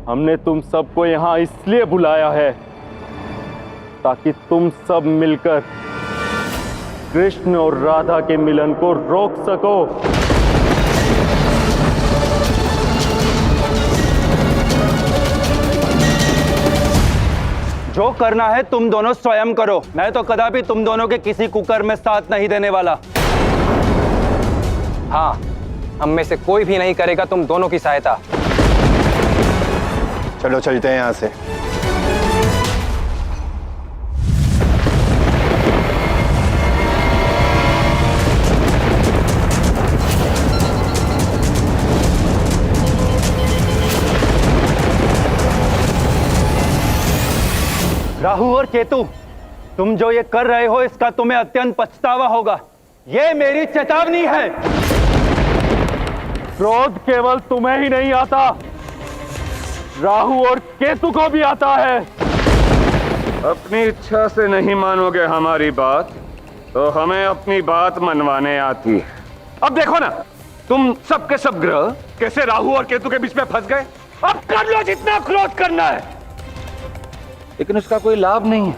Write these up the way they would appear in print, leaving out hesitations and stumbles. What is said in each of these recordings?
हमने तुम सबको यहाँ इसलिए बुलाया है ताकि तुम सब मिलकर कृष्ण और राधा के मिलन को रोक सको। जो करना है तुम दोनों स्वयं करो। मैं तो कदापि तुम दोनों के किसी कुकर्म में साथ नहीं देने वाला। हाँ, हम में से कोई भी नहीं करेगा तुम दोनों की सहायता। चलो चलते हैं यहाँ से। राहु और केतु, तुम जो ये कर रहे हो इसका तुम्हें अत्यंत पछतावा होगा। ये मेरी चेतावनी है। क्रोध केवल तुम्हें ही नहीं आता, राहु और केतु को भी आता है। अपनी इच्छा से नहीं मानोगे हमारी बात तो हमें अपनी बात मनवाने आती है। अब देखो ना, तुम सबके सब ग्रह कैसे राहु और केतु के बीच में फंस गए। अब कर लो जितना क्रोध करना है, लेकिन उसका कोई लाभ नहीं है,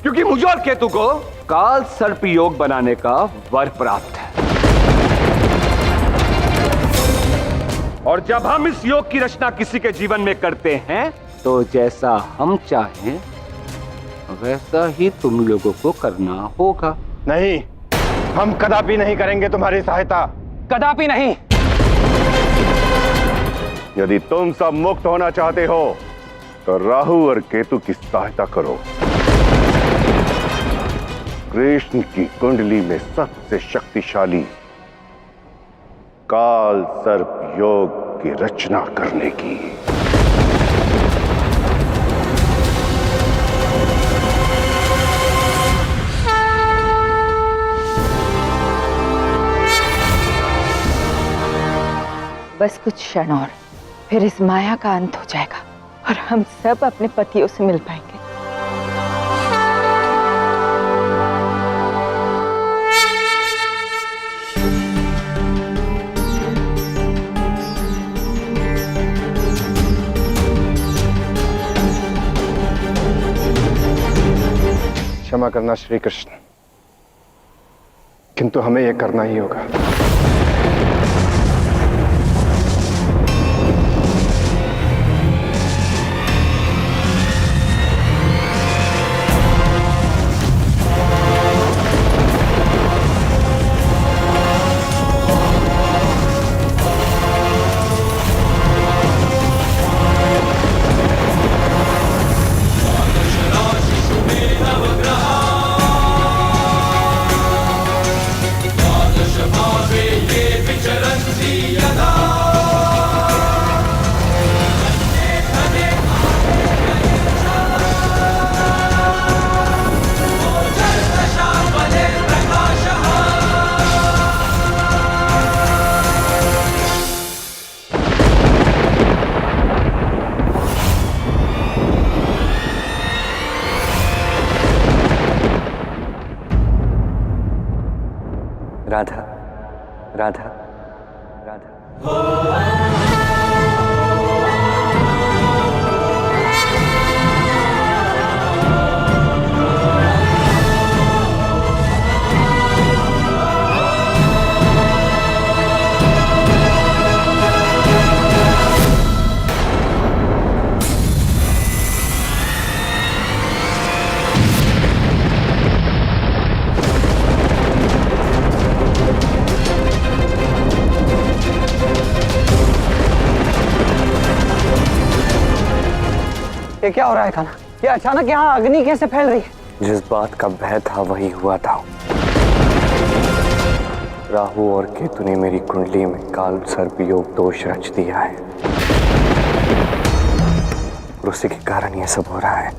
क्योंकि मुझे और केतु को काल सर्प योग बनाने का वर प्राप्त है। और जब हम इस योग की रचना किसी के जीवन में करते हैं तो जैसा हम चाहें वैसा ही तुम लोगों को करना होगा। नहीं, हम कदापि नहीं करेंगे तुम्हारी सहायता। कदापि नहीं। यदि तुम सब मुक्त होना चाहते हो तो राहु और केतु की सहायता करो। कृष्ण की कुंडली में सबसे शक्तिशाली काल सर्प योग की रचना करने की। बस कुछ क्षण और, फिर इस माया का अंत हो जाएगा और हम सब अपने पतियों से मिल पाएंगे। क्षमा करना श्री कृष्ण, किंतु हमें यह करना ही होगा। राधा, राधा, राधा। ये क्या हो रहा है खाना? ये अचानक यहाँ अग्नि कैसे फैल रही है? जिस बात का भय था वही हुआ था। राहु और केतु ने मेरी कुंडली में काल सर्प योग दोष रच दिया है और उसी के कारण ये सब हो रहा है।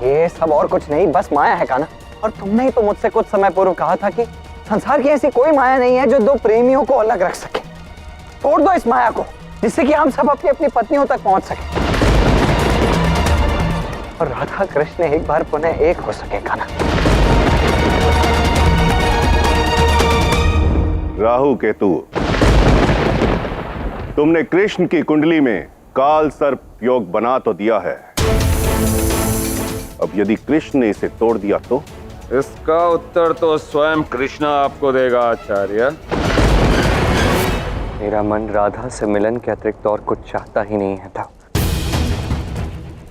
ये सब और कुछ नहीं, बस माया है काना। और तुमने ही तो मुझसे कुछ समय पूर्व कहा था कि संसार की ऐसी कोई माया नहीं है जो दो प्रेमियों को अलग रख सके। तोड़ दो इस माया को, जिससे कि हम सब अपनी अपनी पत्नियों तक पहुंच सके। और राधा कृष्ण एक बार पुनः एक हो सकेगा ना। राहु केतु, तुमने कृष्ण की कुंडली में काल सर्प योग बना तो दिया है, अब यदि कृष्ण ने इसे तोड़ दिया तो? इसका उत्तर तो स्वयं कृष्ण आपको देगा आचार्य। मेरा मन राधा से मिलन के अतिरिक्त और कुछ चाहता ही नहीं है था,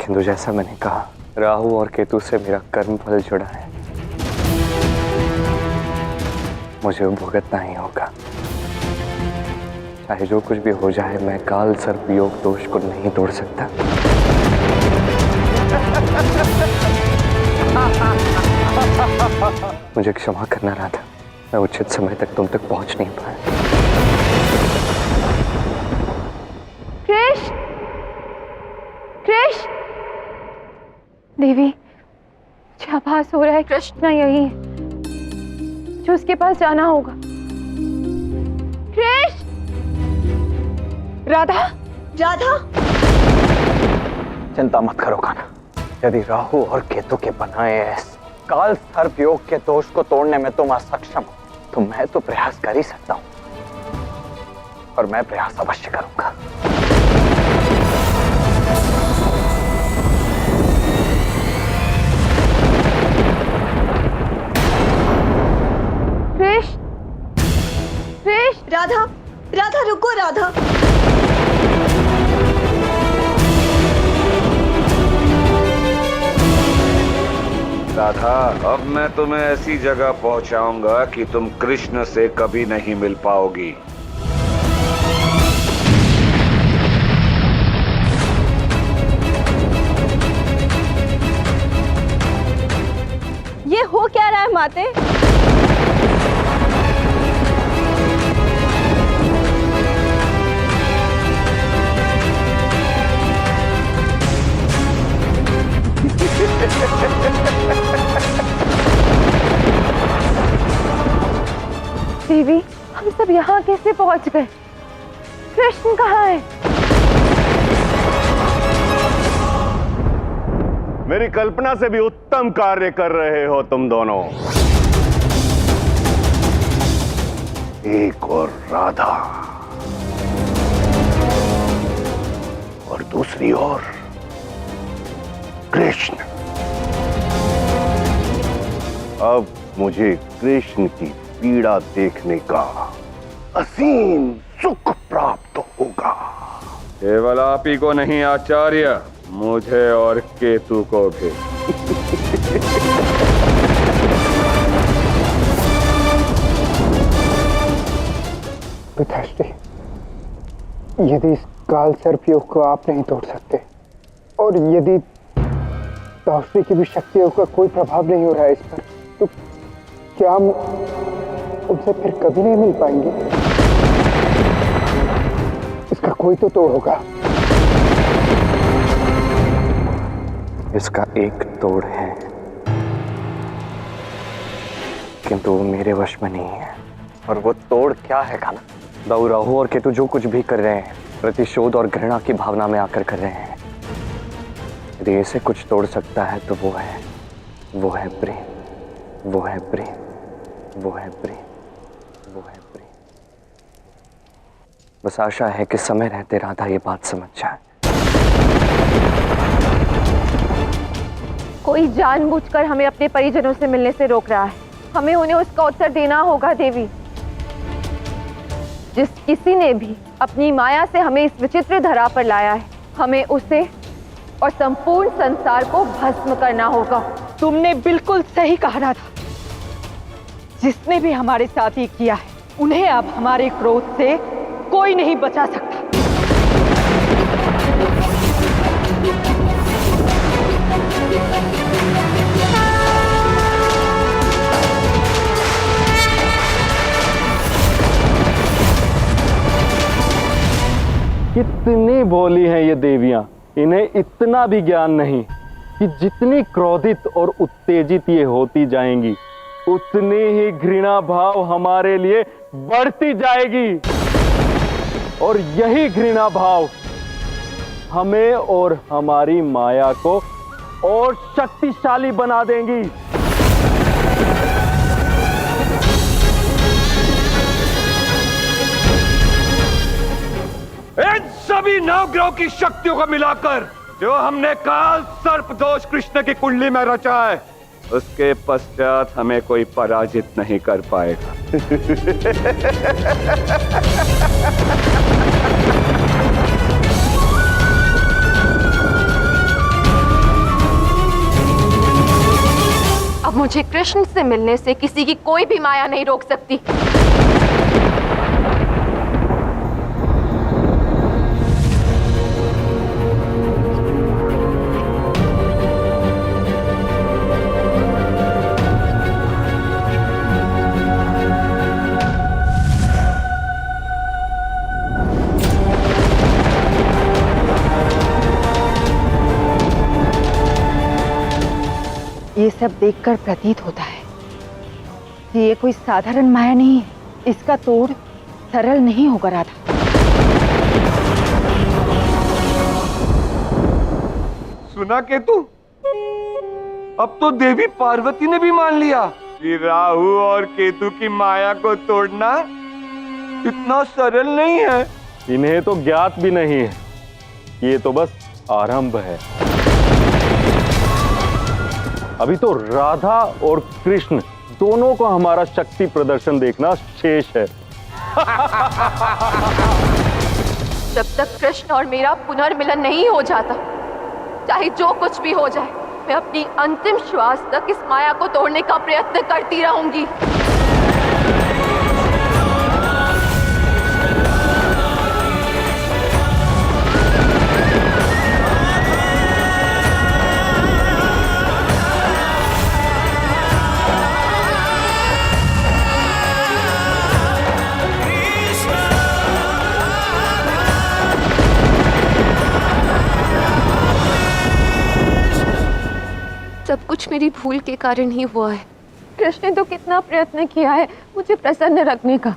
किंतु जैसा मैंने कहा, राहु और केतु से मेरा कर्म फल जुड़ा है, मुझे वो भुगतना ही होगा। चाहे जो कुछ भी हो जाए, मैं काल सर्प योग दोष को नहीं तोड़ सकता। मुझे क्षमा करना राधा, मैं उचित समय तक तुम तक पहुंच नहीं पाया। कृष्ण, कृष्ण, देवी, मुझे आभास हो रहा है कृष्ण यही है जो उसके पास जाना होगा। कृष्ण, राधा, राधा। चिंता मत करो कान्हा, यदि राहु और केतु के बनाए काल सर्प योग के दोष को तोड़ने में तुम असक्षम हो, तो मैं तो प्रयास कर ही सकता हूं, और मैं प्रयास अवश्य करूंगा। कृष्ण, कृष्ण, राधा, राधा रुको राधा। राधा, अब मैं तुम्हें ऐसी जगह पहुंचाऊंगा कि तुम कृष्ण से कभी नहीं मिल पाओगी। ये हो क्या रहा है माते? देवी, हम सब यहाँ कैसे पहुँच गए? कृष्ण कहाँ है? मेरी कल्पना से भी उत्तम कार्य कर रहे हो तुम दोनों। एक और राधा और दूसरी ओर कृष्ण। अब मुझे कृष्ण की पीड़ा देखने का असीम सुख प्राप्त होगा। केवल आप ही को नहीं आचार्य, मुझे और केतु को भी। पिताश्री, यदि इस काल सर्प योग को आप नहीं तोड़ सकते, और यदि ताउश्री की भी शक्तियों का कोई प्रभाव नहीं हो रहा है इस पर, तो क्या हम उनसे फिर कभी नहीं मिल पाएंगे? इसका कोई तो तोड़ होगा। इसका एक तोड़ है, किंतु वो मेरे वश में नहीं है। और वो तोड़ क्या है कान्हा? दाऊ, राहु और केतु जो कुछ भी कर रहे हैं, प्रतिशोध और घृणा की भावना में आकर कर रहे हैं। यदि इसे कुछ तोड़ सकता है तो वो है प्रेम, वो है प्रेम, वो है प्रेम, वो है प्रेम। बस आशा है कि समय रहते राधा ये बात समझ जाए। कोई जानबूझकर हमें अपने परिजनों से मिलने से रोक रहा है। हमें उन्हें उसका उत्तर देना होगा देवी। जिस किसी ने भी अपनी माया से हमें इस विचित्र धरा पर लाया है, हमें उसे और संपूर्ण संसार को भस्म करना होगा। तुमने बिल्कुल सही कहा राधा। जिसने भी हमारे साथ ये किया है, उन्हें अब हमारे क्रोध से कोई नहीं बचा सकता। कितनी भोली हैं ये देवियां, इन्हें इतना भी ज्ञान नहीं कि जितनी क्रोधित और उत्तेजित ये होती जाएंगी, उतनी ही घृणा भाव हमारे लिए बढ़ती जाएगी, और यही घृणा भाव हमें और हमारी माया को और शक्तिशाली बना देंगी। इन सभी नवग्रहों की शक्तियों को मिलाकर जो हमने काल सर्प दोष कृष्ण की कुंडली में रचा है, उसके पश्चात हमें कोई पराजित नहीं कर पाएगा। अब मुझे कृष्ण से मिलने से किसी की कोई भी माया नहीं रोक सकती। ये सब देखकर प्रतीत होता है कि ये कोई साधारण माया नहीं है। इसका तोड़ सरल नहीं होगा राधा। सुना केतु, अब तो देवी पार्वती ने भी मान लिया कि राहु और केतु की माया को तोड़ना इतना सरल नहीं है। इन्हें तो ज्ञात भी नहीं है, ये तो बस आरंभ है। अभी तो राधा और कृष्ण दोनों को हमारा शक्ति प्रदर्शन देखना शेष है। जब तक कृष्ण और मेरा पुनर्मिलन नहीं हो जाता, चाहे जो कुछ भी हो जाए, मैं अपनी अंतिम श्वास तक इस माया को तोड़ने का प्रयत्न करती रहूंगी। सब कुछ मेरी भूल के कारण ही हुआ है। कृष्ण ने तो कितना प्रयत्न किया है मुझे प्रसन्न रखने का,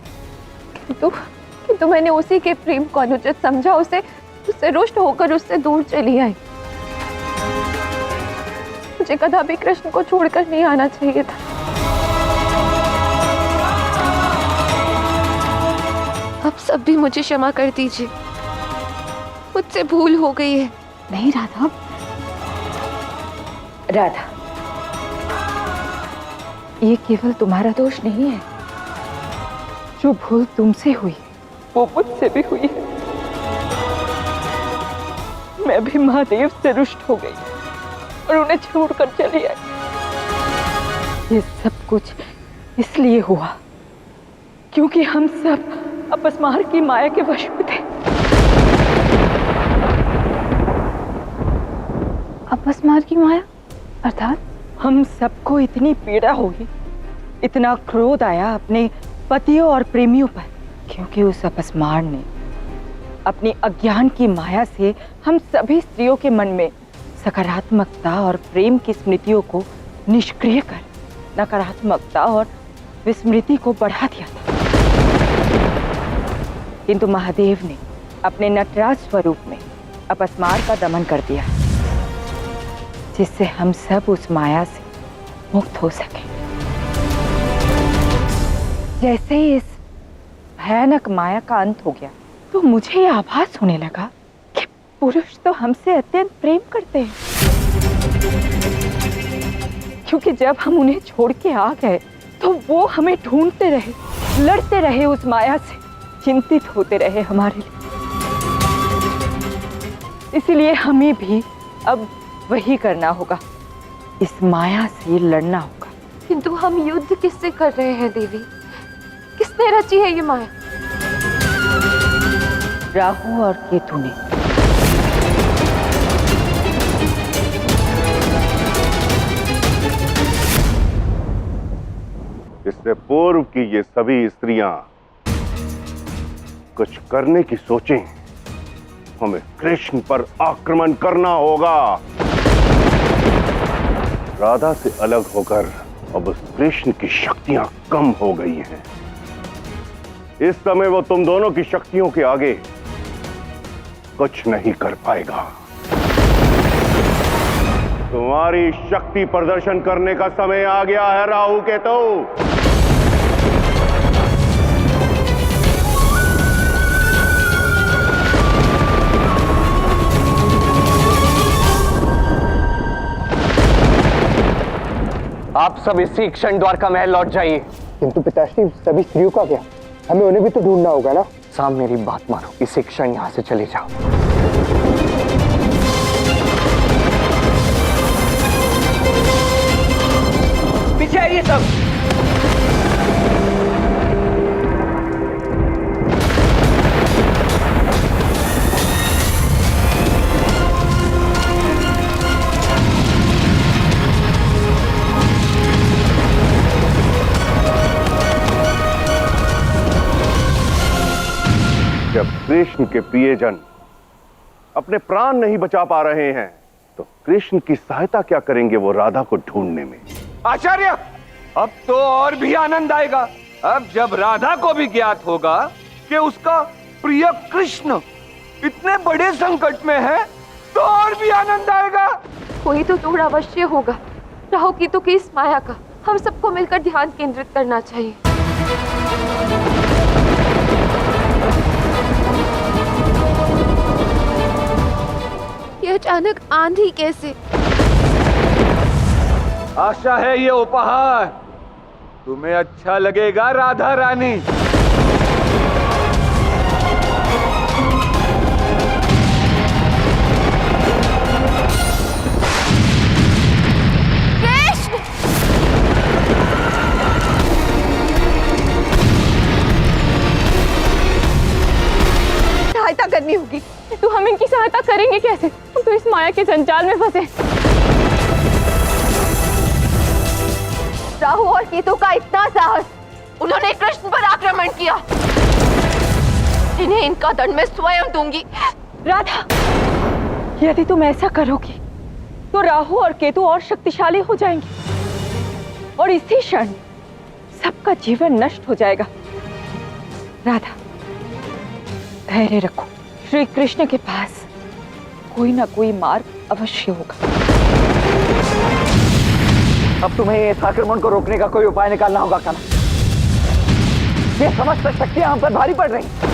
किंतु मैंने उसी के प्रेम को अनुचित समझा, उससे रुष्ट होकर उससे दूर चली आई। मुझे कदापि कृष्ण को छोड़कर नहीं आना चाहिए था। अब सब भी मुझे क्षमा कर दीजिए, मुझसे भूल हो गई है। नहीं राधा, राधा, ये केवल तुम्हारा दोष नहीं है। जो भूल तुमसे हुई वो मुझसे भी हुई है। मैं भी महादेव से रुष्ट हो गई और उन्हें छोड़कर चली आई। ये सब कुछ इसलिए हुआ क्योंकि हम सब अपस्मार की माया के वश में थे। अपस्मार की माया अर्थात? हम सबको इतनी पीड़ा हुई, इतना क्रोध आया अपने पतियों और प्रेमियों पर, क्योंकि उस अपस्मार ने अपनी अज्ञान की माया से हम सभी स्त्रियों के मन में सकारात्मकता और प्रेम की स्मृतियों को निष्क्रिय कर नकारात्मकता और विस्मृति को बढ़ा दिया था। किंतु महादेव ने अपने नटराज स्वरूप में अपस्मार का दमन कर दिया, जिससे हम सब उस माया से मुक्त हो सके। जैसे ही इस भयानक माया का अंत हो गया, तो मुझे यह आभास होने लगा कि पुरुष तो हमसे अत्यंत प्रेम करते हैं, क्योंकि जब हम उन्हें छोड़ के आ गए तो वो हमें ढूंढते रहे, लड़ते रहे उस माया से, चिंतित होते रहे हमारे लिए। इसलिए हमें भी अब वही करना होगा, इस माया से लड़ना होगा। किंतु हम युद्ध किससे कर रहे हैं देवी? किसने रची है ये माया? राहु और केतु ने। इससे पूर्व की ये सभी स्त्रियां कुछ करने की सोचें, हमें कृष्ण पर आक्रमण करना होगा। राधा से अलग होकर अब उस कृष्ण की शक्तियां कम हो गई हैं। इस समय वो तुम दोनों की शक्तियों के आगे कुछ नहीं कर पाएगा। तुम्हारी शक्ति प्रदर्शन करने का समय आ गया है राहु केतु। आप सब इसी क्षण द्वारका महल लौट जाइए। किंतु पिताश्री, सभी स्त्रियों का क्या? हमें उन्हें भी तो ढूंढना होगा ना। साम, मेरी बात मानो, इसी क्षण यहां से चले जाओ। पीछे आइए सब। जब कृष्ण के प्रियजन अपने प्राण नहीं बचा पा रहे हैं तो कृष्ण की सहायता क्या करेंगे वो राधा को ढूंढने में। आचार्य, अब तो और भी आनंद आएगा। अब जब राधा को भी ज्ञात होगा कि उसका प्रिय कृष्ण इतने बड़े संकट में है, तो और भी आनंद आएगा। कोई तो तोड़ अवश्य होगा राहु केतु की इस माया का। हम सबको मिलकर ध्यान केंद्रित करना चाहिए। ये अचानक आंधी कैसे? आशा है ये उपहार तुम्हें अच्छा लगेगा राधा रानी। सहायता करनी होगी। तो हम इनकी सहायता करेंगे कैसे? हम तो इस माया के जंजाल में फंसे। राहु और केतु का इतना साहस, उन्होंने कृष्ण पर आक्रमण किया। इन्हें इनका दंड मैं स्वयं दूंगी। राधा, यदि तुम ऐसा करोगी तो राहु और केतु और शक्तिशाली हो जाएंगे और इसी क्षण सबका जीवन नष्ट हो जाएगा। राधा, धैर्य रखो। श्री कृष्ण के पास कोई ना कोई मार्ग अवश्य होगा। अब तुम्हें इस आक्रमण को रोकने का कोई उपाय निकालना होगा कान्हा। ये समस्त शक्तियां हम पर भारी पड़ रही।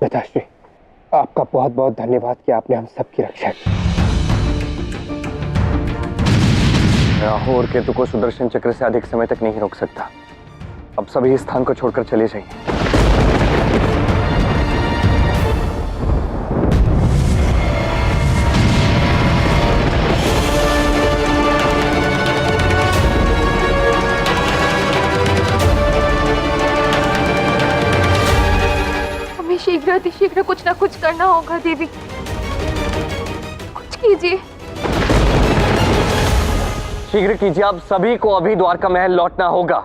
पिताश्री, आपका बहुत बहुत धन्यवाद कि आपने हम सबकी रक्षा की। राहु और केतु को सुदर्शन चक्र से अधिक समय तक नहीं रोक सकता। अब सभी इस स्थान को छोड़कर चले जाइए। शीघ्र अतिशीघ्र कुछ ना कुछ करना होगा। देवी, कुछ कीजिए। शीघ्र कीजिए। आप सभी को अभी द्वारका महल लौटना होगा।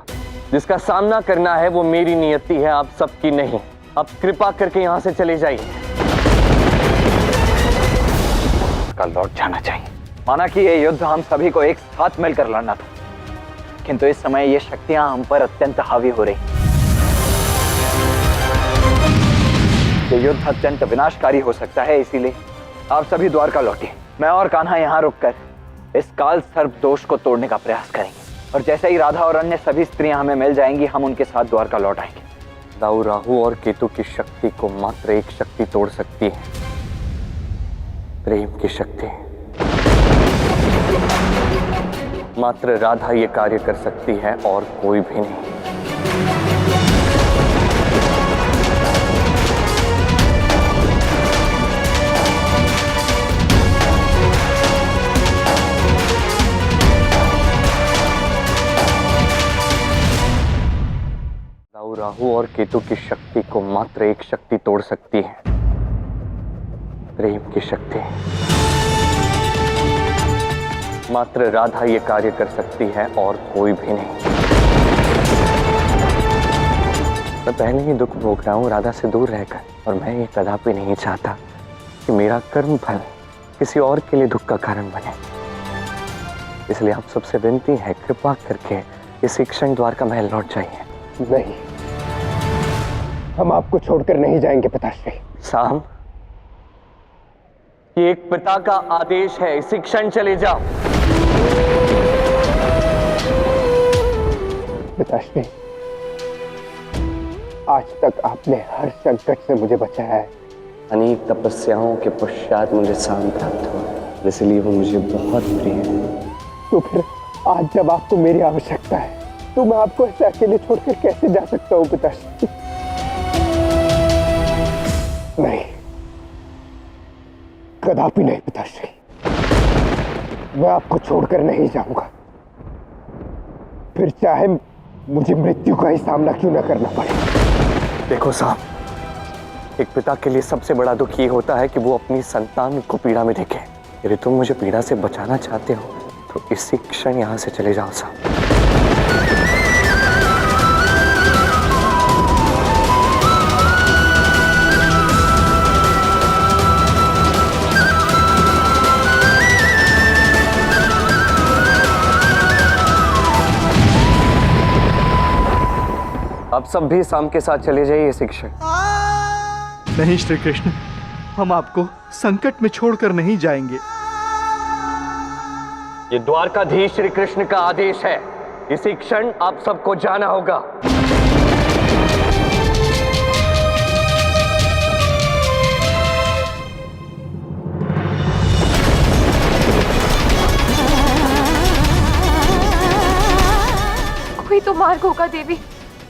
जिसका सामना करना है वो मेरी नियति है, आप सबकी नहीं। अब कृपा करके यहाँ से चले जाइए। कल लौट जाना चाहिए। माना कि ये युद्ध हम सभी को एक साथ मिलकर लड़ना था, किंतु इस समय ये शक्तियां हम पर अत्यंत हावी हो रही। ये युद्ध अत्यंत विनाशकारी हो सकता है, इसीलिए आप सभी द्वारका लौटिए। मैं और कान्हा यहाँ रुककर इस काल सर्प दोष को तोड़ने का प्रयास करेंगे, और जैसे ही राधा और अन्य सभी स्त्रियां हमें मिल जाएंगी, हम उनके साथ द्वारका लौट आएंगे। दाऊ, राहु और केतु की शक्ति को मात्र एक शक्ति तोड़ सकती है, प्रेम की शक्ति। मात्र राधा ये कार्य कर सकती है और कोई भी नहीं। राहु और केतु की शक्ति को मात्र एक शक्ति तोड़ सकती है, प्रेम की शक्ति। मात्र राधा ये कार्य कर सकती है और कोई भी नहीं। मैं पहले ही दुख भोग रहा हूं राधा से दूर रहकर, और मैं ये कदापि नहीं चाहता कि मेरा कर्म फल किसी और के लिए दुख का कारण बने। इसलिए आप सबसे विनती है, कृपा करके इस क्षण द्वार का महल लौट जाइए। नहीं, हम आपको छोड़कर नहीं जाएंगे पिताश्री। साम, ये एक पिता का आदेश है, इसी क्षण चले जाओ। पिताश्री, आज तक आपने हर संकट से मुझे बचाया है। अनेक तपस्याओं के पश्चात मुझे साम प्राप्त हुआ, इसलिए वो मुझे बहुत प्रिय है। तो फिर आज जब आपको मेरी आवश्यकता है, तो मैं आपको ऐसे अकेले छोड़कर कैसे जा सकता हूँ पिताश्री? नहीं, कदापि नहीं पिताश्री, मैं आपको छोड़कर नहीं जाऊंगा, फिर चाहे मुझे मृत्यु का ही सामना क्यों न करना पड़े। देखो साहब, एक पिता के लिए सबसे बड़ा दुख ये होता है कि वो अपनी संतान को पीड़ा में देखे। यदि तुम मुझे पीड़ा से बचाना चाहते हो तो इसी क्षण यहां से चले जाओ साहब। आप सब भी शाम के साथ चले जाइए इसी क्षण। नहीं श्री कृष्ण, हम आपको संकट में छोड़कर नहीं जाएंगे। ये द्वारकाधीश श्री कृष्ण का आदेश है, इसी क्षण आप सबको जाना होगा। कोई तो मार्ग होगा देवी,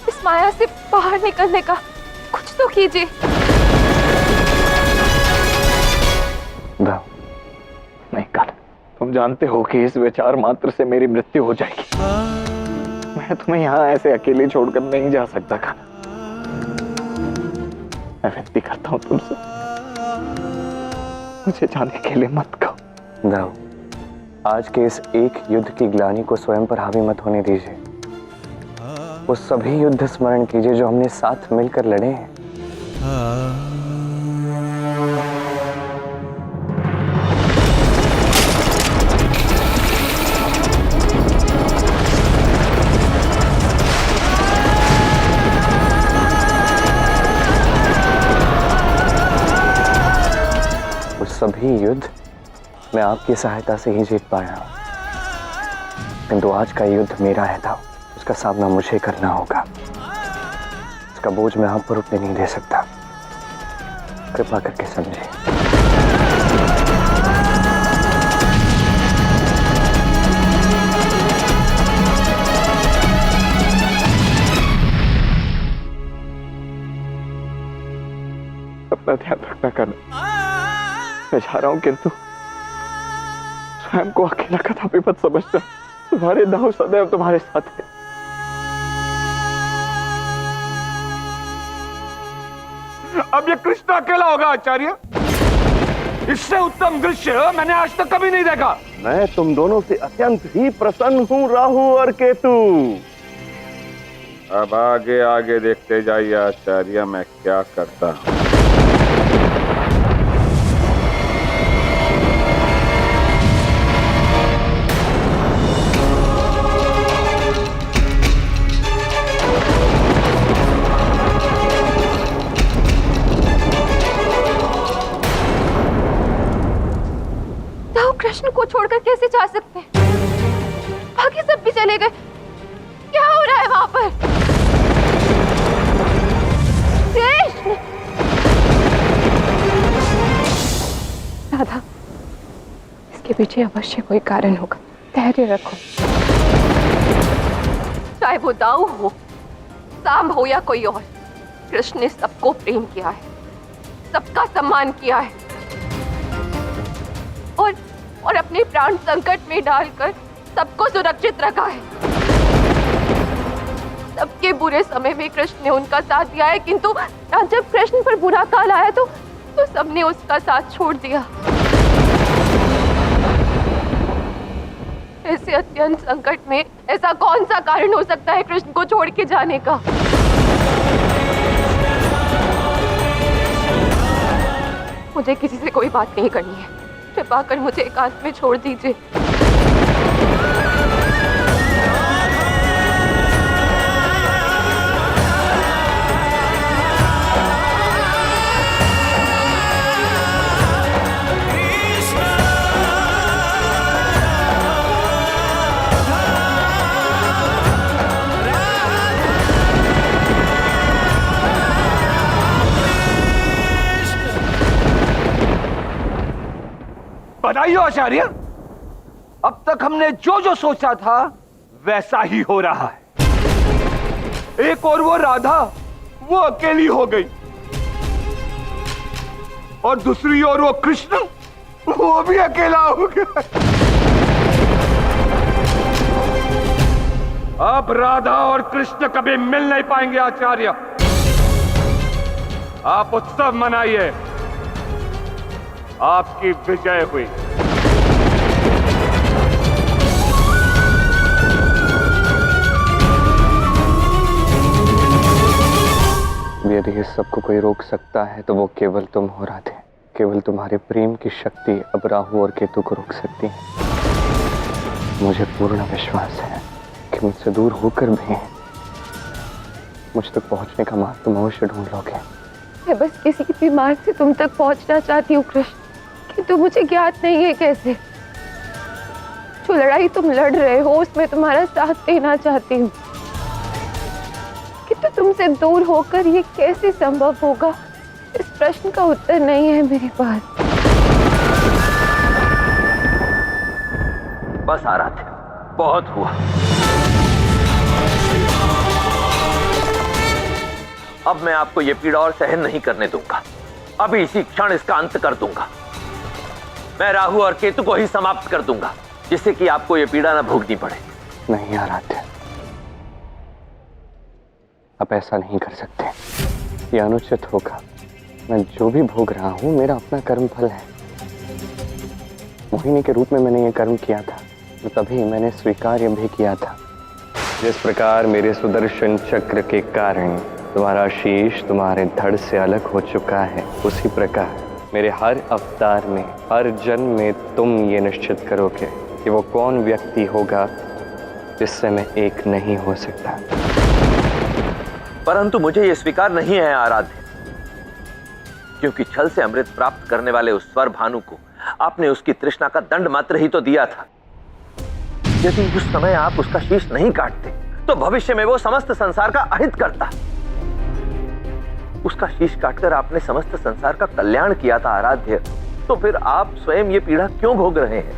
इस माया से बाहर निकलने का। कुछ तो कीजिए। नहीं कर, तुम जानते हो कि इस विचार मात्र से मेरी मृत्यु हो जाएगी। मैं तुम्हें यहाँ ऐसे अकेले छोड़कर नहीं जा सकता का। मैं विनती करता हूँ तुमसे, मुझे जाने के लिए मत कहो। दाऊ, आज के इस एक युद्ध की ग्लानि को स्वयं पर हावी मत होने दीजिए। वो सभी युद्ध स्मरण कीजिए जो हमने साथ मिलकर लड़े हैं। वो सभी युद्ध मैं आपकी सहायता से ही जीत पाया हूं, किंतु आज का युद्ध मेरा है था, उसका सामना मुझे करना होगा। इसका बोझ मैं आप पर उठने नहीं दे सकता। कृपा करके समझिए। अपना ध्यान रखना करना। मैं जा रहा हूं, किंतु स्वयं को अकेला कदापि मत समझना। तुम्हारे दाव सदैव तुम्हारे साथ है। अब ये कृष्ण अकेला होगा आचार्य? इससे उत्तम दृश्य मैंने आज तक कभी नहीं देखा। मैं तुम दोनों से अत्यंत ही प्रसन्न हूं राहु और केतु। अब आगे आगे देखते जाइए आचार्य, मैं क्या करता हूं। कृष्ण को छोड़कर कैसे जा सकते हैं? बाकी सब भी चले गए। क्या हो रहा है वहां पर? कृष्ण! राधा, इसके पीछे अवश्य कोई कारण होगा। धैर्य रखो। चाहे वो दाऊ हो, सांब हो या कोई और, कृष्ण ने सबको प्रेम किया है, सबका सम्मान किया है और अपने प्राण संकट में डालकर सबको सुरक्षित रखा है। सबके बुरे समय में कृष्ण ने उनका साथ दिया है, किंतु जब कृष्ण पर बुरा काल आया तो सबने उसका साथ छोड़ दिया। ऐसे अत्यंत संकट में ऐसा कौन सा कारण हो सकता है कृष्ण को छोड़ के जाने का? मुझे किसी से कोई बात नहीं करनी है, कृपा कर मुझे एकांत में छोड़ दीजिए। बताइए आचार्य, अब तक हमने जो जो सोचा था वैसा ही हो रहा है। एक और वो राधा, वो अकेली हो गई, और दूसरी ओर वो कृष्ण, वो भी अकेला हो गया। अब राधा और कृष्ण कभी मिल नहीं पाएंगे आचार्य। आप उत्सव मनाइए, आपकी विजय हुई। यदि इस सबको कोई रोक सकता है तो वो केवल तुम हो राधे। केवल तुम्हारे प्रेम की शक्ति अब राहु और केतु को रोक सकती है। मुझे पूर्ण विश्वास है कि मुझसे दूर होकर भी मुझ तक पहुंचने का मार्ग तुम अवश्य ढूंढ लोगे। मैं बस किसी भी मार्ग से तुम तक पहुंचना चाहती हूँ कृष्ण, किंतु मुझे ज्ञात नहीं है कैसे। जो लड़ाई तुम लड़ रहे हो उसमें तुम्हारा साथ देना चाहती हूँ, किंतु तुमसे दूर होकर ये कैसे संभव होगा, इस प्रश्न का उत्तर नहीं है मेरे पास। बस आ रहा थे, बहुत हुआ। अब मैं आपको ये पीड़ा और सहन नहीं करने दूंगा। अभी इसी क्षण इसका अंत कर दूंगा। मैं राहु और केतु को ही समाप्त कर दूंगा, जिससे कि आपको ये पीड़ा ना भोगनी पड़े। नहीं आराध्य, आप ऐसा नहीं कर सकते, ये अनुचित होगा। मैं जो भी भोग रहा हूं मेरा अपना कर्म फल है। मोहिनी के रूप में मैंने ये कर्म किया था, तो तभी मैंने स्वीकार भी किया था। जिस प्रकार मेरे सुदर्शन चक्र के कारण तुम्हारा शीश तुम्हारे धड़ से अलग हो चुका है, उसी प्रकार मेरे हर अवतार में, हर जन्म में तुम ये निश्चित करोगे कि वो कौन व्यक्ति होगा जिससे मैं एक नहीं हो सकता। परंतु मुझे यह स्वीकार नहीं है आराध्य, क्योंकि छल से अमृत प्राप्त करने वाले उस स्वर भानु को आपने उसकी तृष्णा का दंड मात्र ही तो दिया था। यदि उस समय आप उसका शीश नहीं काटते तो भविष्य में वो समस्त संसार का अहित करता। उसका शीश काटकर आपने समस्त संसार का कल्याण किया था आराध्य, तो फिर आप स्वयं ये पीड़ा क्यों भोग रहे हैं?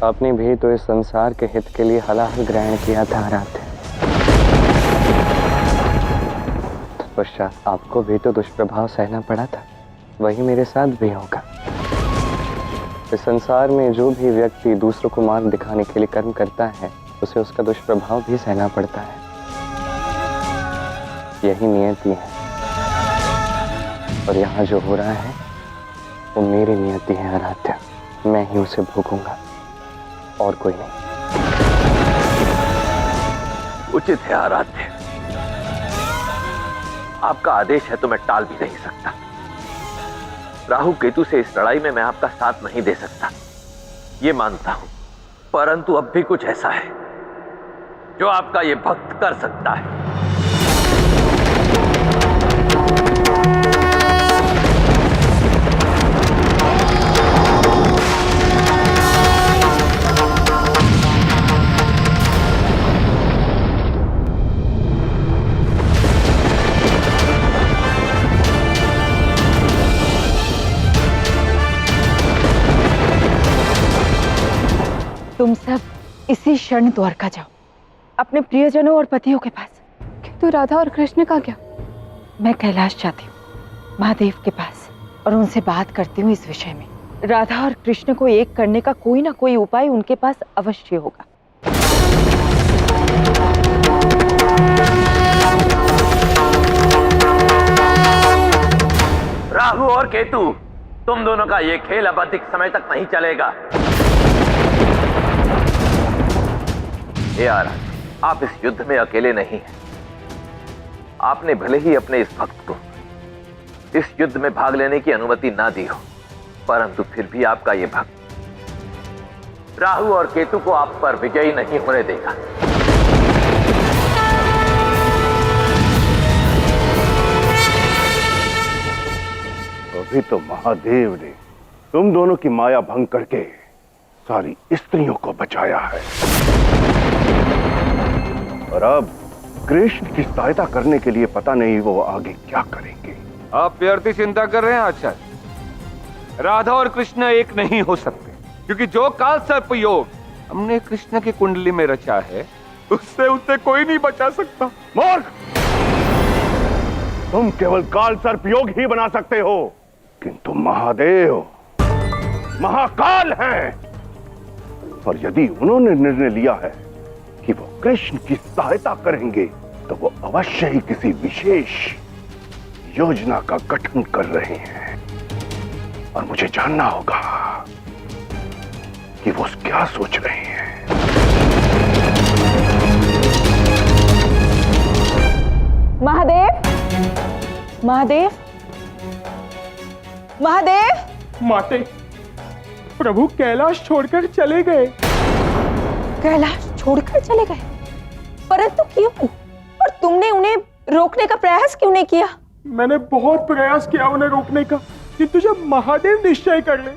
आपने भी तो इस संसार के हित के लिए हलाहल ग्रहण किया था आराध्य। तत्पश्चात आपको भी तो दुष्प्रभाव सहना पड़ा था, वही मेरे साथ भी होगा। इस संसार में जो भी व्यक्ति दूसरों को मार्ग दिखाने के लिए कर्म करता है, उसे उसका दुष्प्रभाव भी सहना पड़ता है। यही नियति है, और यहाँ जो हो रहा है वो मेरी नियति है आराध्य। मैं ही उसे भोगूंगा और कोई नहीं। उचित है आराध्य, आपका आदेश है तो मैं टाल भी नहीं सकता। राहु केतु से इस लड़ाई में मैं आपका साथ नहीं दे सकता, ये मानता हूं, परंतु अब भी कुछ ऐसा है जो आपका ये भक्त कर सकता है। तुम सब इसी क्षण द्वारका जाओ, अपने प्रियजनों और पतियों के पास। तो राधा और कृष्ण का क्या? मैं कैलाश जाती हूँ, महादेव के पास, और उनसे बात करती हूँ इस विषय में। राधा और कृष्ण को एक करने का कोई ना कोई उपाय उनके पास अवश्य होगा। राहु और केतु, तुम दोनों का ये खेल अब अधिक समय तक नहीं चलेगा। हे आराध्य, आप इस युद्ध में अकेले नहीं हैं। आपने भले ही अपने इस भक्त को इस युद्ध में भाग लेने की अनुमति ना दी हो, परंतु फिर भी आपका ये भक्त राहु और केतु को आप पर विजयी नहीं होने देगा। अभी तो महादेव ने तुम दोनों की माया भंग करके सारी स्त्रियों को बचाया है, और अब कृष्ण की सहायता करने के लिए पता नहीं वो आगे क्या करेंगे। आप व्यर्थी चिंता कर रहे हैं आचार्य। राधा और कृष्ण एक नहीं हो सकते, क्योंकि जो काल सर्प योग हमने कृष्ण की कुंडली में रचा है, उससे उसे कोई नहीं बचा सकता। मूर्ख! तुम केवल काल सर्प योग ही बना सकते हो, किंतु महादेव महाकाल हैं, और यदि उन्होंने निर्णय लिया है कि वो कृष्ण की सहायता करेंगे, तो वो अवश्य ही किसी विशेष योजना का गठन कर रहे हैं, और मुझे जानना होगा कि वो क्या सोच रहे हैं। महादेव, महादेव, महादेव! माते, प्रभु कैलाश छोड़कर चले गए। कैलाश छोड़कर चले गए? परंतु क्यों? और तुमने उन्हें रोकने का प्रयास क्यों नहीं किया? मैंने बहुत प्रयास किया उन्हें रोकने का, किंतु जब महादेव निश्चय कर ले,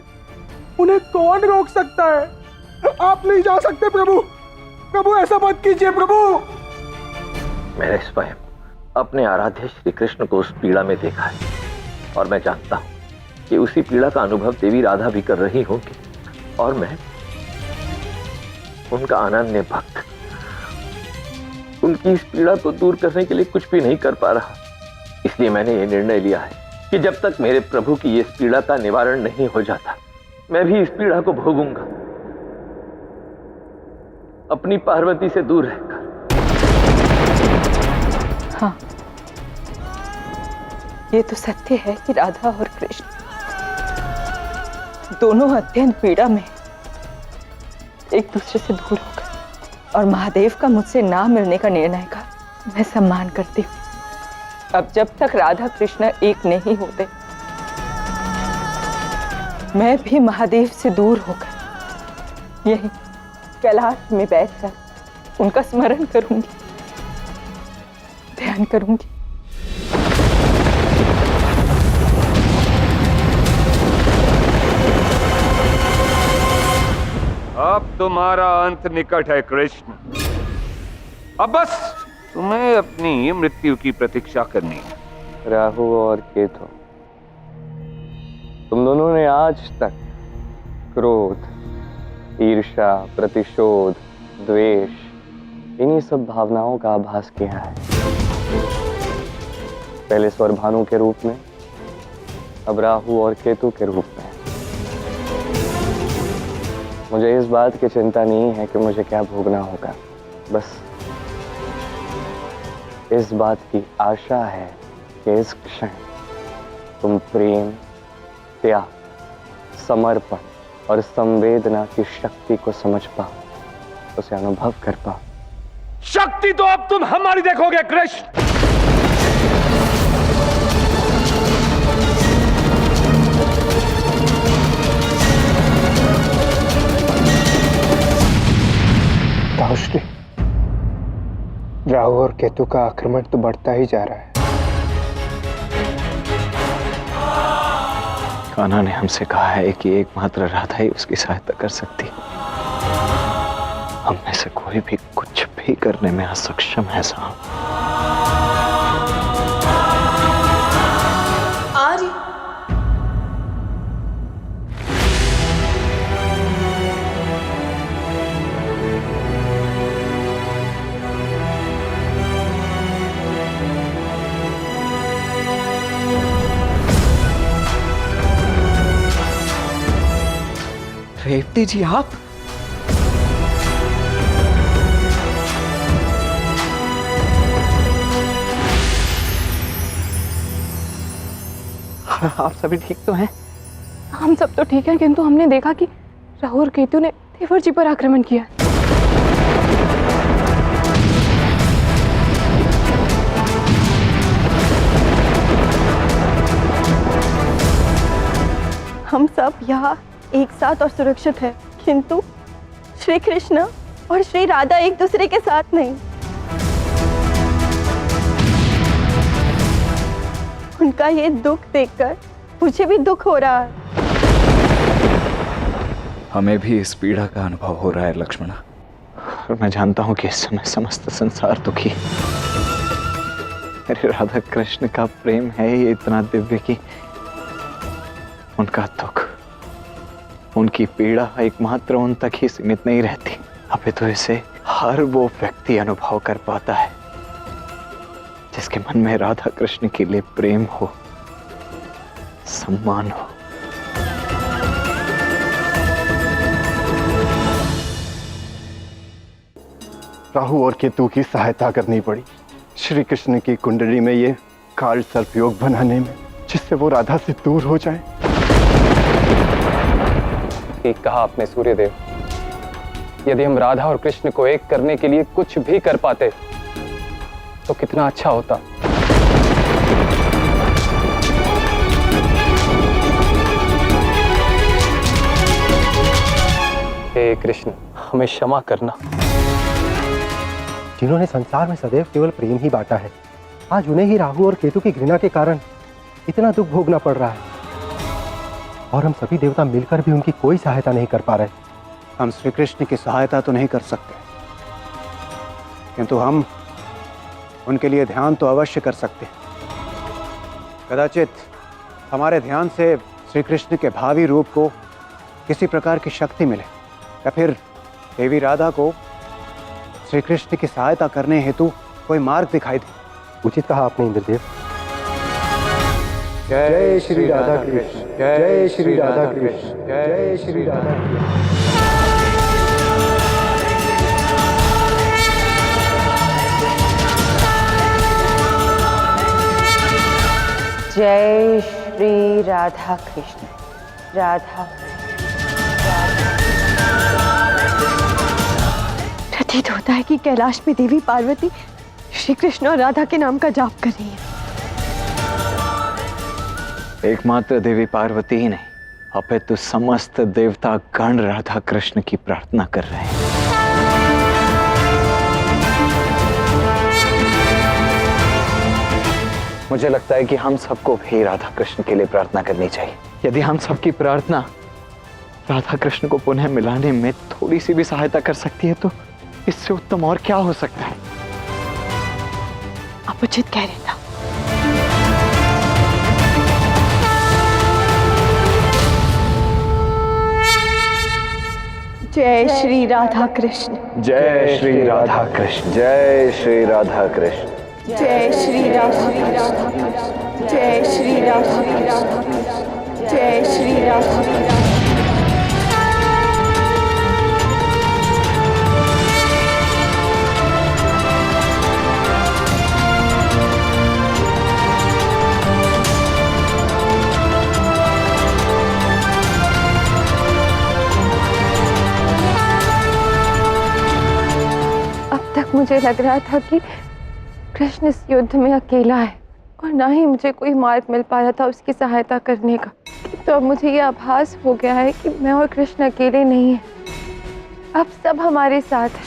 उन्हें कौन रोक सकता है? आप नहीं जा सकते प्रभु। प्रभु ऐसा मत कीजिए प्रभु। मैंने स्वयं अपने आराध्य श्री कृष्ण को उस पीड़ा में देखा है, और मैं जानता हूं कि उसी पीड़ा का अनुभव देवी राधा भी कर रही होगी, और मैं उनका अनन्य भक्त उनकी इस पीड़ा को दूर करने के लिए कुछ भी नहीं कर पा रहा। इसलिए मैंने ये निर्णय लिया है कि जब तक मेरे प्रभु की इस पीड़ा का निवारण नहीं हो जाता, मैं भी इस पीड़ा को भोगूंगा, अपनी पार्वती से दूर रहकर। हाँ, ये तो सत्य है कि राधा और कृष्ण दोनों अत्यंत पीड़ा में एक दूसरे से दूर हो गए, और महादेव का मुझसे ना मिलने का निर्णय का मैं सम्मान करती हूँ। अब जब तक राधा कृष्ण एक नहीं होते, मैं भी महादेव से दूर होकर यही कैलाश में बैठकर उनका स्मरण करूंगी, ध्यान करूंगी। अब तुम्हारा अंत निकट है कृष्ण। अब बस तुम्हें अपनी मृत्यु की प्रतीक्षा करनी है। राहु और केतु, तुम दोनों ने आज तक क्रोध, ईर्ष्या, प्रतिशोध, द्वेष, इन्हीं सब भावनाओं का आभास किया है। पहले स्वरभानु के रूप में, अब राहु और केतु के रूप में। मुझे इस बात की चिंता नहीं है कि मुझे क्या भोगना होगा, बस इस बात की आशा है कि इस क्षण तुम प्रेम, त्याग, समर्पण और संवेदना की शक्ति को समझ पाओ, उसे अनुभव कर पाओ। शक्ति तो अब तुम हमारी देखोगे कृष्ण। ताउश्री, राहु और केतु का आक्रमण तो बढ़ता ही जा रहा है। कान्हा ने हमसे कहा है कि एकमात्र राधा ही उसकी सहायता कर सकती है। हम में से कोई भी कुछ भी करने में असक्षम है साहब। रेवती जी आप? आप सभी ठीक तो हैं? हम सब तो ठीक है, किंतु हमने देखा कि राहु और केतु ने देवर जी पर आक्रमण किया। हम सब यहाँ एक साथ और सुरक्षित हैं, किंतु श्री कृष्ण और श्री राधा एक दूसरे के साथ नहीं। उनका ये दुख देखकर मुझे भी दुख हो रहा है। हमें भी इस पीड़ा का अनुभव हो रहा है लक्ष्मणा, और मैं जानता हूं कि इस समय समस्त संसार दुखी। मेरे राधा कृष्ण का प्रेम है ये इतना दिव्य कि उनका दुख, उनकी पीड़ा एकमात्र उन तक ही सीमित नहीं रहती, अभी तो इसे हर वो व्यक्ति अनुभव कर पाता है जिसके मन में राधा कृष्ण के लिए प्रेम हो, सम्मान हो। राहु और केतु की सहायता करनी पड़ी श्री कृष्ण की कुंडली में ये काल सर्पयोग बनाने में, जिससे वो राधा से दूर हो जाए। ठीक कहा आपने सूर्यदेव। यदि हम राधा और कृष्ण को एक करने के लिए कुछ भी कर पाते तो कितना अच्छा होता। हे कृष्ण, हमें क्षमा करना। जिन्होंने संसार में सदैव केवल प्रेम ही बांटा है, आज उन्हें ही राहु और केतु की घृणा के कारण इतना दुख भोगना पड़ रहा है, और हम सभी देवता मिलकर भी उनकी कोई सहायता नहीं कर पा रहे। हम श्री कृष्ण की सहायता तो नहीं कर सकते, किंतु हम उनके लिए ध्यान तो अवश्य कर सकते हैं। कदाचित हमारे ध्यान से श्री कृष्ण के भावी रूप को किसी प्रकार की शक्ति मिले, या फिर देवी राधा को श्री कृष्ण की सहायता करने हेतु कोई मार्ग दिखाई दे। उचित कहा आपने इंद्रदेव। जय श्री राधा कृष्ण, जय श्री राधा कृष्ण, जय श्री राधा कृष्ण। जय श्री राधा कृष्ण, राधा। प्रतीत होता है कि कैलाश में देवी पार्वती श्री कृष्ण और राधा के नाम का जाप कर रही है। एकमात्र देवी पार्वती ही नहीं, अपितु समस्त देवता गण राधा कृष्ण की प्रार्थना कर रहे हैं। मुझे लगता है कि हम सबको भी राधा कृष्ण के लिए प्रार्थना करनी चाहिए। यदि हम सबकी प्रार्थना राधा कृष्ण को पुनः मिलाने में थोड़ी सी भी सहायता कर सकती है, तो इससे उत्तम और क्या हो सकता है। आप उचित कह रहे था। जय श्री राधा कृष्ण, जय श्री राधा कृष्ण, जय श्री राधा कृष्ण, जय श्री राधा कृष्ण, जय श्री राधा कृष्ण, जय श्री राधा कृष्ण। मुझे लग रहा था कि कृष्ण इस युद्ध में अकेला है और ना ही मुझे कोई मार्ग मिल पा रहा था उसकी सहायता करने का। तो अब मुझे ये आभास हो गया है कि मैं और कृष्ण अकेले नहीं हैं, अब सब हमारे साथ हैं।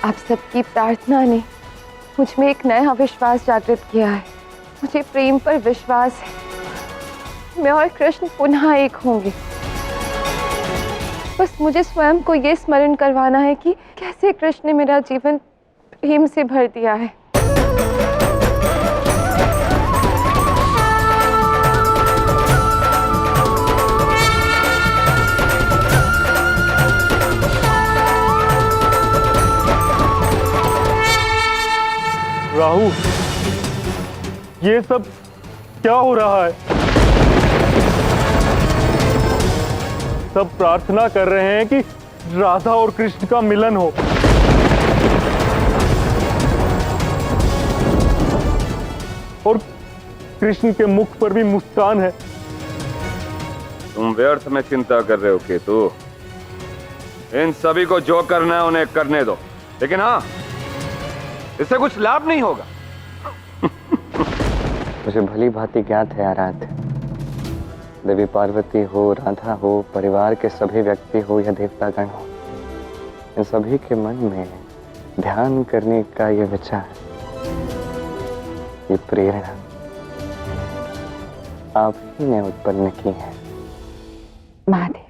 आप सबकी प्रार्थना ने मुझ में एक नया विश्वास जागृत किया है। मुझे प्रेम पर विश्वास है, मैं और कृष्ण पुनः एक होंगे। बस मुझे स्वयं को ये स्मरण करवाना है कि कैसे कृष्ण ने मेरा जीवन प्रेम से भर दिया है। राहु, ये सब क्या हो रहा है? सब प्रार्थना कर रहे हैं कि राधा और कृष्ण का मिलन हो। और कृष्ण के मुख पर भी मुस्कान है। तुम व्यर्थ में चिंता कर रहे हो केतु। इन सभी को जो करना है उन्हें करने दो, लेकिन हाँ, इससे कुछ लाभ नहीं होगा। मुझे भली भांति ज्ञात है आराध्य, देवी पार्वती हो, राधा हो, परिवार के सभी व्यक्ति हो या देवतागण हो, इन सभी के मन में ध्यान करने का ये विचार, ये प्रेरणा आप ही ने उत्पन्न की है। महादेव,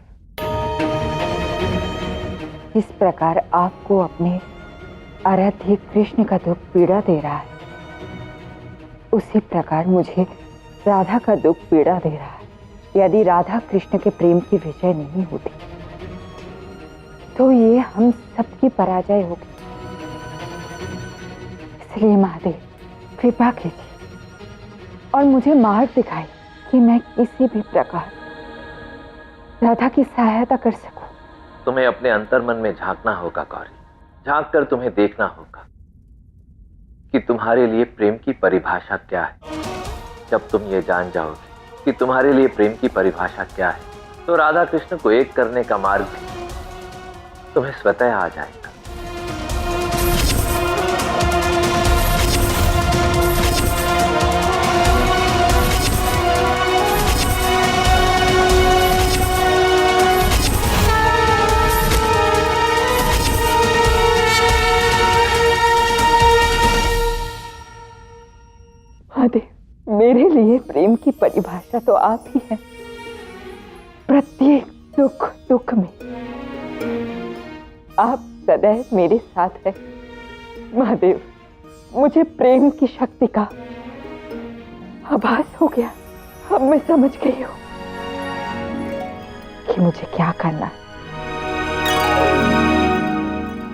इस प्रकार आपको अपने आराध्य कृष्ण का दुख पीड़ा दे रहा है, उसी प्रकार मुझे राधा का दुख पीड़ा दे रहा है। यदि राधा कृष्ण के प्रेम की विजय नहीं होती तो ये हम सबकी पराजय होगी। इसलिए महादेव कृपा कीजिए और मुझे मार्ग दिखाइए कि मैं किसी भी प्रकार राधा की सहायता कर सकूं। तुम्हें अपने अंतर्मन में झांकना होगा गौरी। झांक कर तुम्हें देखना होगा कि तुम्हारे लिए प्रेम की परिभाषा क्या है। जब तुम ये जान जाओगे कि तुम्हारे लिए प्रेम की परिभाषा क्या है, तो राधा कृष्ण को एक करने का मार्ग तुम्हें स्वतः आ जाएगा। महादेव, मेरे लिए प्रेम की परिभाषा तो आप ही हैं। प्रत्येक सुख दुख में आप सदैव मेरे साथ हैं। महादेव, मुझे प्रेम की शक्ति का आभास हो गया। अब मैं समझ गई हूँ कि मुझे क्या करना है।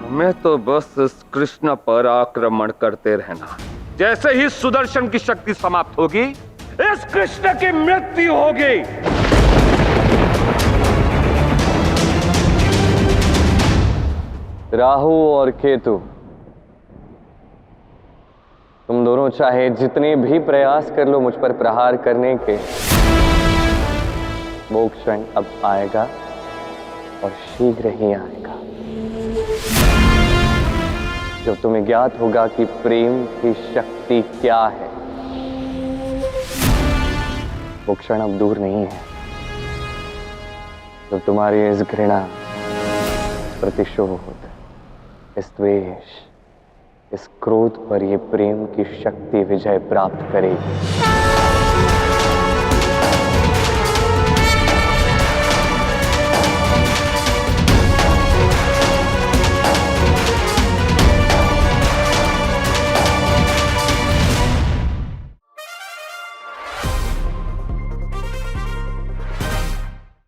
हमें तो बस इस कृष्ण पर आक्रमण करते रहना। जैसे ही सुदर्शन की शक्ति समाप्त होगी, इस कृष्ण की मृत्यु होगी। राहु और केतु, तुम दोनों चाहे जितने भी प्रयास कर लो मुझ पर प्रहार करने के, वो क्षण अब आएगा और शीघ्र ही आएगा जब तुम्हें ज्ञात होगा कि प्रेम की शक्ति क्या है। वो क्षण अब दूर नहीं है जब तुम्हारी इस घृणा, प्रतिशोध, इस द्वेष, इस क्रोध पर ये प्रेम की शक्ति विजय प्राप्त करेगी।